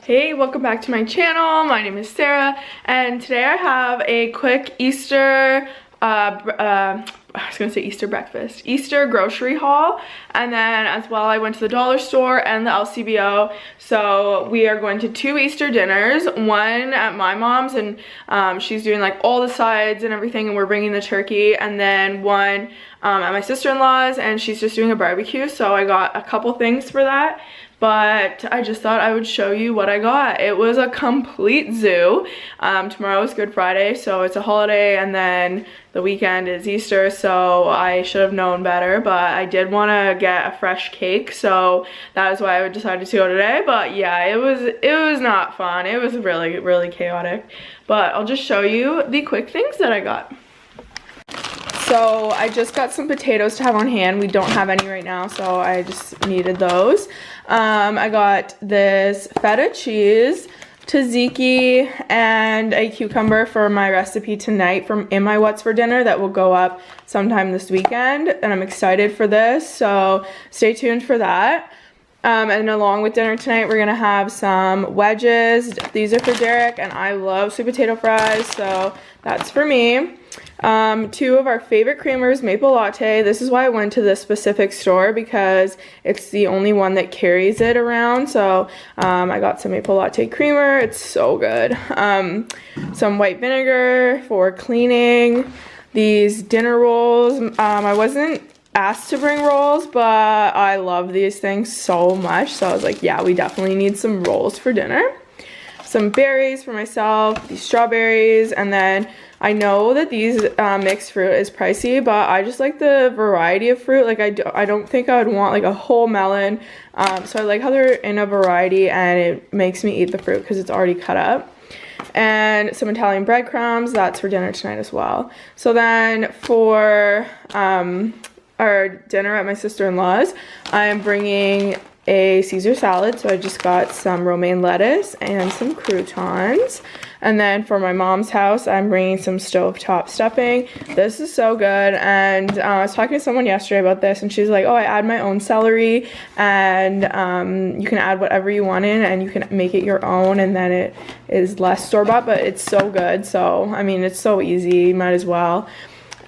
Hey, welcome back to my channel. My name is Sarah, and today I have a quick Easter, I was gonna say Easter breakfast, Easter grocery haul, and then as well I went to the dollar store and the Lcbo. So we are going to 2 Easter dinners, one at my mom's, and she's doing like all the sides and everything, and we're bringing the turkey, and then one at my sister-in-law's, and she's just doing a barbecue. So I got a couple things for that. But I just thought I would show you what I got. It was a complete zoo. Tomorrow is Good Friday, so it's a holiday, and then the weekend is Easter, so I should have known better, but I did want to get a fresh cake, so that is why I decided to go today. But yeah, it was not fun. It was really chaotic. But I'll just show you the quick things that I got. So I just got some potatoes to have on hand. We don't have any right now, so I just needed those. I got this feta cheese, tzatziki, and a cucumber for my recipe tonight from In My What's for Dinner that will go up sometime this weekend, and I'm excited for this, so stay tuned for that. And along with dinner tonight, we're gonna have some wedges. These are for Derek, and I love sweet potato fries, so that's for me. 2 of our favorite creamers, maple latte. This is why I went to this specific store, because it's the only one that carries it around. So I got some maple latte creamer. It's so good. Some white vinegar for cleaning. These dinner rolls. I wasn't asked to bring rolls, but I love these things so much, so I was like, yeah, we definitely need some rolls for dinner. Some berries for myself, these strawberries, and then I know that these mixed fruit is pricey, but I just like the variety of fruit. Like I don't think I would want like a whole melon, so I like how they're in a variety, and it makes me eat the fruit because it's already cut up. And some Italian breadcrumbs, that's for dinner tonight as well. So then for our dinner at my sister-in-law's, I'm bringing a Caesar salad, so I just got some romaine lettuce and some croutons. And then for my mom's house, I'm bringing some stovetop stuffing. This is so good, and I was talking to someone yesterday about this, and she's like, oh, I add my own celery, and you can add whatever you want in, and you can make it your own, and then it is less store-bought, but it's so good. So, I mean, it's so easy, might as well.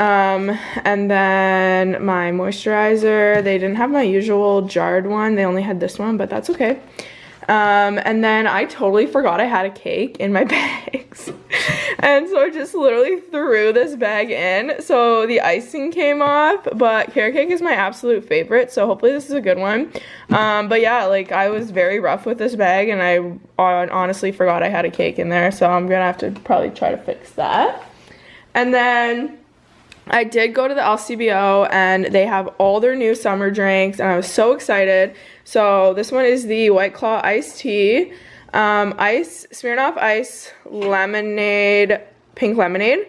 And then my moisturizer, they didn't have my usual jarred one, they only had this one, but that's okay. And then I totally forgot I had a cake in my bags, and so I just literally threw this bag in, so the icing came off, but carrot cake is my absolute favorite, so hopefully this is a good one. But yeah, like I was very rough with this bag, and I honestly forgot I had a cake in there, so I'm gonna have to probably try to fix that. And then I did go to the Lcbo, and they have all their new summer drinks, and I was so excited. So this one is the White Claw iced tea, Smirnoff Ice lemonade, pink lemonade,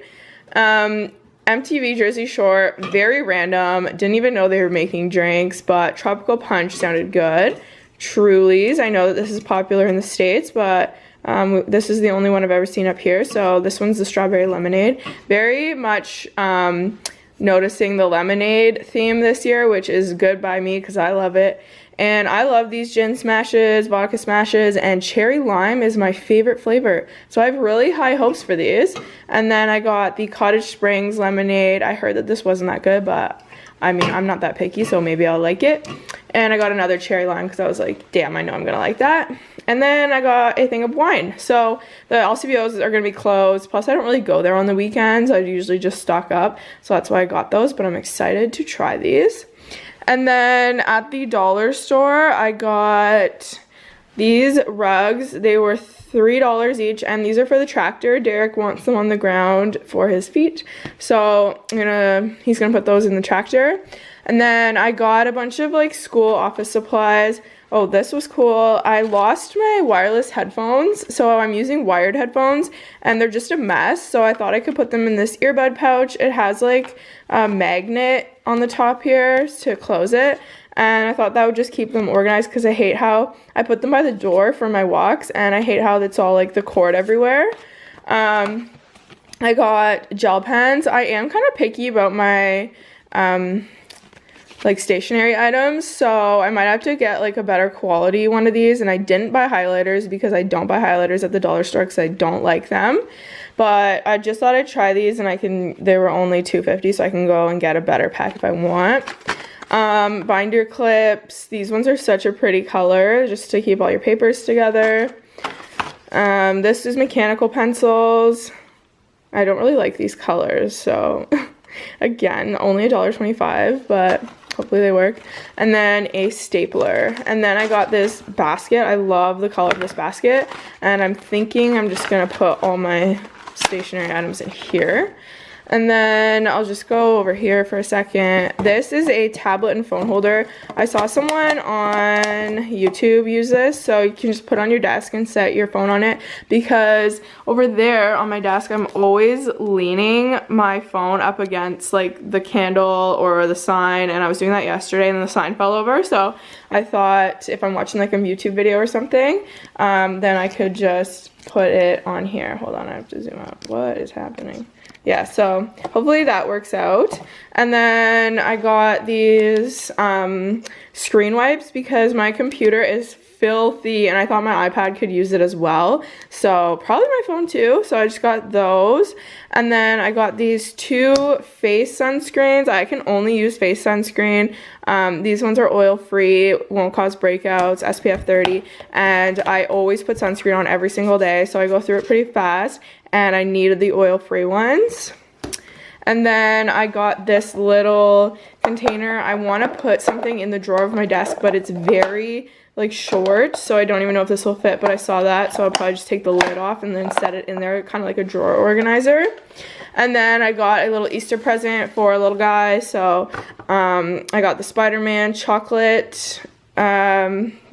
MTV Jersey Shore, very random, didn't even know they were making drinks, but Tropical Punch sounded good. Truly's, I know that this is popular in the States, but this is the only one I've ever seen up here, so this one's the strawberry lemonade. Very much noticing the lemonade theme this year, which is good by me because I love it. And I love these gin smashes, vodka smashes, and cherry lime is my favorite flavor. So I have really high hopes for these. And then I got the Cottage Springs lemonade. I heard that this wasn't that good, but I mean, I'm not that picky, so maybe I'll like it. And I got another cherry lime because I was like, damn, I know I'm gonna like that. And then I got a thing of wine. So the Lcbos are gonna be closed. Plus, I don't really go there on the weekends. I usually just stock up. So that's why I got those, but I'm excited to try these. And then at the dollar store, I got these rugs. They were $3 each, and these are for the tractor. Derek wants them on the ground for his feet, so he's gonna put those in the tractor. And then I got a bunch of like school office supplies. Oh, this was cool. I lost my wireless headphones, so I'm using wired headphones, and they're just a mess, so I thought I could put them in this earbud pouch. It has like a magnet on the top here to close it, and I thought that would just keep them organized because I hate how I put them by the door for my walks, and I hate how it's all like the cord everywhere. I got gel pens. I am kind of picky about my like stationery items, so I might have to get like a better quality one of these. And I didn't buy highlighters because I don't buy highlighters at the dollar store because I don't like them. But I just thought I'd try these, and they were only $2.50, so I can go and get a better pack if I want. Binder clips. These ones are such a pretty color just to keep all your papers together. This is mechanical pencils. I don't really like these colors, so again, only $1.25, but hopefully they work. And then a stapler. And then I got this basket. I love the color of this basket. And I'm thinking I'm just going to put all my stationery items in here. And then I'll just go over here for a second. This is a tablet and phone holder. I saw someone on YouTube use this, so you can just put it on your desk and set your phone on it, because over there on my desk I'm always leaning my phone up against like the candle or the sign, and I was doing that yesterday and the sign fell over. So I thought if I'm watching like a YouTube video or something, then I could just put it on here. Hold on, I have to zoom out. What is happening? Yeah, so hopefully that works out. And then I got these screen wipes because my computer is filthy and I thought my iPad could use it as well. So probably my phone too. So I just got those. And then I got these 2 face sunscreens. I can only use face sunscreen. These ones are oil free, won't cause breakouts, SPF 30. And I always put sunscreen on every single day, so I go through it pretty fast. And I needed the oil-free ones. And then I got this little container. I want to put something in the drawer of my desk, but it's very like short, so I don't even know if this will fit, but I saw that, so I'll probably just take the lid off and then set it in there, kind of like a drawer organizer. And then I got a little Easter present for a little guy, so I got the Spider-Man chocolate man.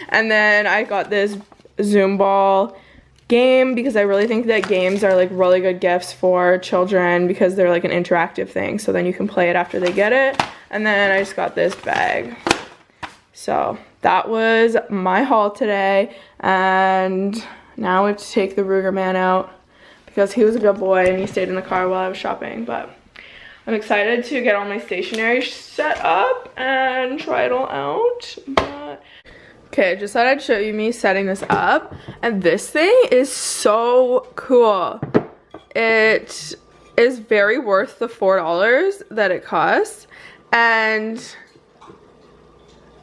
And then I got this Zoom ball game because I really think that games are like really good gifts for children because they're like an interactive thing, so then you can play it after they get it. And then I just got this bag. So that was my haul today, and now we have to take the Ruger man out because he was a good boy and he stayed in the car while I was shopping. But I'm excited to get all my stationery set up and try it all out. Okay, just thought I'd show you me setting this up, and this thing is so cool. It is very worth the $4 that it costs, and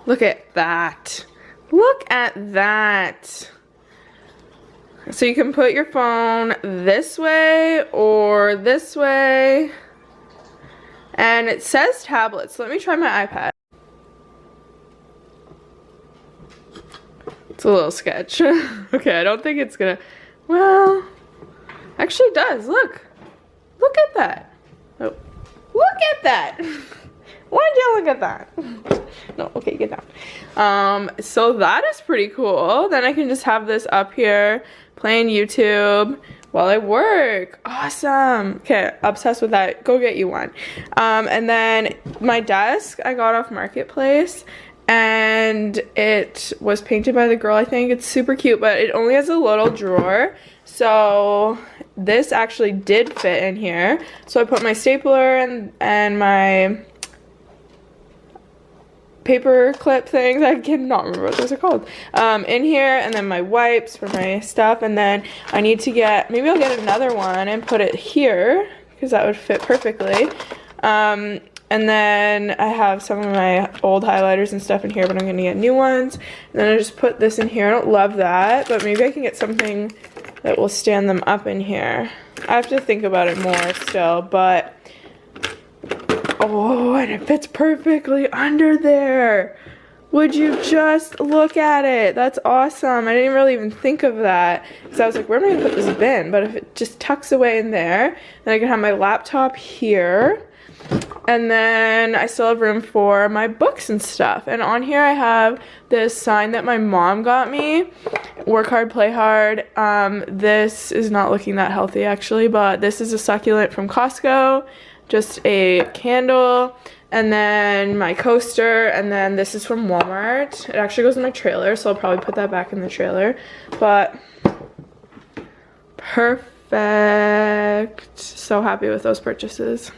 look at that. Look at that. So you can put your phone this way or this way, and it says tablet, so let me try my iPad. It's a little sketch. Okay, I don't think it's gonna, well, actually it does. Look at that. Oh, look at that. Why'd you look at that? No, okay, get down. So that is pretty cool. Then I can just have this up here playing YouTube while I work. Awesome. Okay, obsessed with that. Go get you one. And then my desk I got off Marketplace, and it was painted by the girl, I think. It's super cute, but it only has a little drawer. So this actually did fit in here. So I put my stapler and my paper clip things, I cannot remember what those are called, in here, and then my wipes for my stuff. And then I need to get, maybe I'll get another one and put it here because that would fit perfectly. And then I have some of my old highlighters and stuff in here, but I'm gonna get new ones. And then I just put this in here. I don't love that, but maybe I can get something that will stand them up in here. I have to think about it more still, but oh, and it fits perfectly under there. Would you just look at it? That's awesome. I didn't really even think of that because I was like, where am I gonna put this bin? But if it just tucks away in there, then I can have my laptop here. And then I still have room for my books and stuff. And on here I have this sign that my mom got me. Work hard, play hard. This is not looking that healthy actually, but this is a succulent from Costco. Just a candle. And then my coaster. And then this is from Walmart. It actually goes in my trailer, so I'll probably put that back in the trailer. But perfect. So happy with those purchases.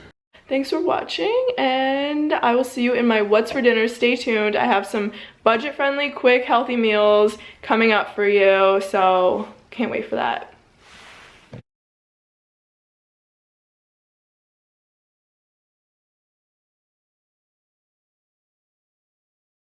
thanks for watching, and I will see you in my what's for dinner. Stay tuned. I have some budget-friendly, quick, healthy meals coming up for you, so can't wait for that.